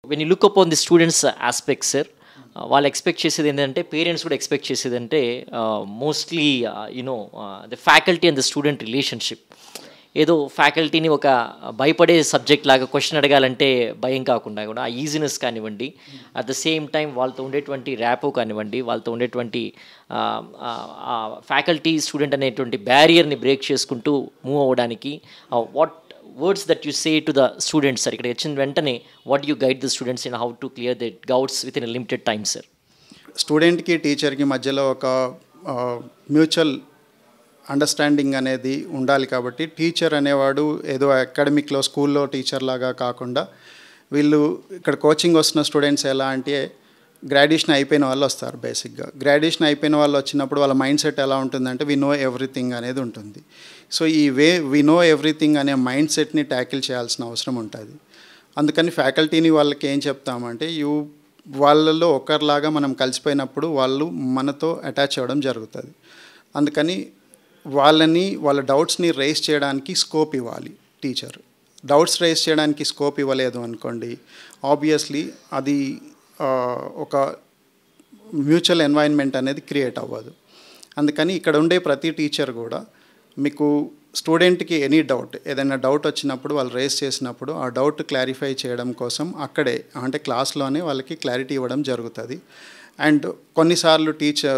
When you look upon the students' aspects, sir, వాళ్ళు expect చేసేది ఏంటంటే పేరెంట్స్ కూడా ఎక్స్పెక్ట్ చేసేదంటే mostly the faculty and the student relationship. ఏదో ఫ్యాకల్టీని ఒక భయపడే సబ్జెక్ట్ లాగా క్వశ్చన్ అడగాలంటే భయం కాకుండా కూడా ఆ ఈజీనెస్ కానివ్వండి, అట్ ద సేమ్ టైం వాళ్ళతో ఉండేటువంటి ర్యాపో కానివ్వండి, వాళ్ళతో ఉండేటువంటి ఫ్యాకల్టీ స్టూడెంట్ అనేటువంటి బ్యారియర్ని బ్రేక్ చేసుకుంటూ మూవ్ అవ్వడానికి what words that you say to the students, sir, ikkada vechin ventane what do you guide the students in how to clear the doubts within a limited time, sir? Student కి teacher కి మధ్యలో ఒక mutual understanding అనేది ఉండాలి. కాబట్టి teacher అనేవాడు ఏదో అకాడమిక్లో స్కూల్లో టీచర్ లాగా కాకుండా వీళ్ళు ఇక్కడ కోచింగ్ వస్తున్న స్టూడెంట్స్ ఎలా అంటే గ్రాడ్యుయేషన్ అయిపోయిన వాళ్ళు వస్తారు. బేసిక్గా గ్రాడ్యుయేషన్ అయిపోయిన వాళ్ళు వచ్చినప్పుడు వాళ్ళ మైండ్ సెట్ ఎలా ఉంటుందంటే వి నో ఎవ్రీథింగ్ అనేది ఉంటుంది. సో ఈ వి నో ఎవ్రీథింగ్ అనే మైండ్ సెట్ని ట్యాకిల్ చేయాల్సిన అవసరం ఉంటుంది. అందుకని ఫ్యాకల్టీని వాళ్ళకి ఏం చెప్తామంటే వాళ్ళలో ఒకరిలాగా మనం కలిసిపోయినప్పుడు వాళ్ళు మనతో అటాచ్ అవ్వడం జరుగుతుంది. అందుకని వాళ్ళ డౌట్స్ని రేస్ చేయడానికి స్కోప్ ఇవ్వాలి. టీచర్ డౌట్స్ రేస్ చేయడానికి స్కోప్ ఇవ్వలేదు అనుకోండి, ఆబ్వియస్లీ అది ఒక మ్యూచువల్ ఎన్వైరన్మెంట్ అనేది క్రియేట్ అవ్వదు. అందుకని ఇక్కడ ఉండే ప్రతి టీచర్ కూడా మీకు స్టూడెంట్కి ఎనీ డౌట్ ఏదైనా డౌట్ వచ్చినప్పుడు వాళ్ళు రేస్ చేసినప్పుడు ఆ డౌట్ క్లారిఫై చేయడం కోసం అక్కడే అంటే క్లాస్లోనే వాళ్ళకి క్లారిటీ ఇవ్వడం జరుగుతుంది. అండ్ కొన్నిసార్లు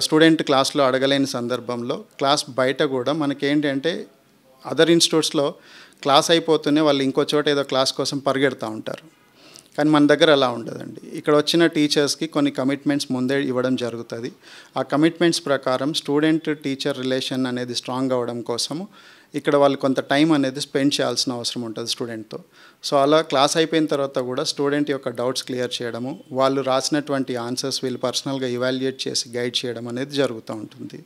స్టూడెంట్ క్లాస్లో అడగలేని సందర్భంలో క్లాస్ బయట కూడా మనకేంటంటే అదర్ ఇన్స్టిట్యూట్స్లో క్లాస్ అయిపోతూనే వాళ్ళు ఇంకో చోట ఏదో క్లాస్ కోసం పరిగెడుతూ ఉంటారు. కానీ మన దగ్గర అలా ఉండదండి. ఇక్కడ వచ్చిన టీచర్స్కి కొన్ని కమిట్మెంట్స్ ముందే ఇవ్వడం జరుగుతుంది. ఆ కమిట్మెంట్స్ ప్రకారం స్టూడెంట్ టీచర్ రిలేషన్ అనేది స్ట్రాంగ్ అవ్వడం కోసము ఇక్కడ వాళ్ళు కొంత టైం అనేది స్పెండ్ చేయాల్సిన అవసరం ఉంటుంది స్టూడెంట్తో. సో అలా క్లాస్ అయిపోయిన తర్వాత కూడా స్టూడెంట్ యొక్క డౌట్స్ క్లియర్ చేయడము, వాళ్ళు రాసినటువంటి ఆన్సర్స్ వీళ్ళు పర్సనల్గా ఇవాల్యుయేట్ చేసి గైడ్ చేయడం అనేది జరుగుతూ ఉంటుంది.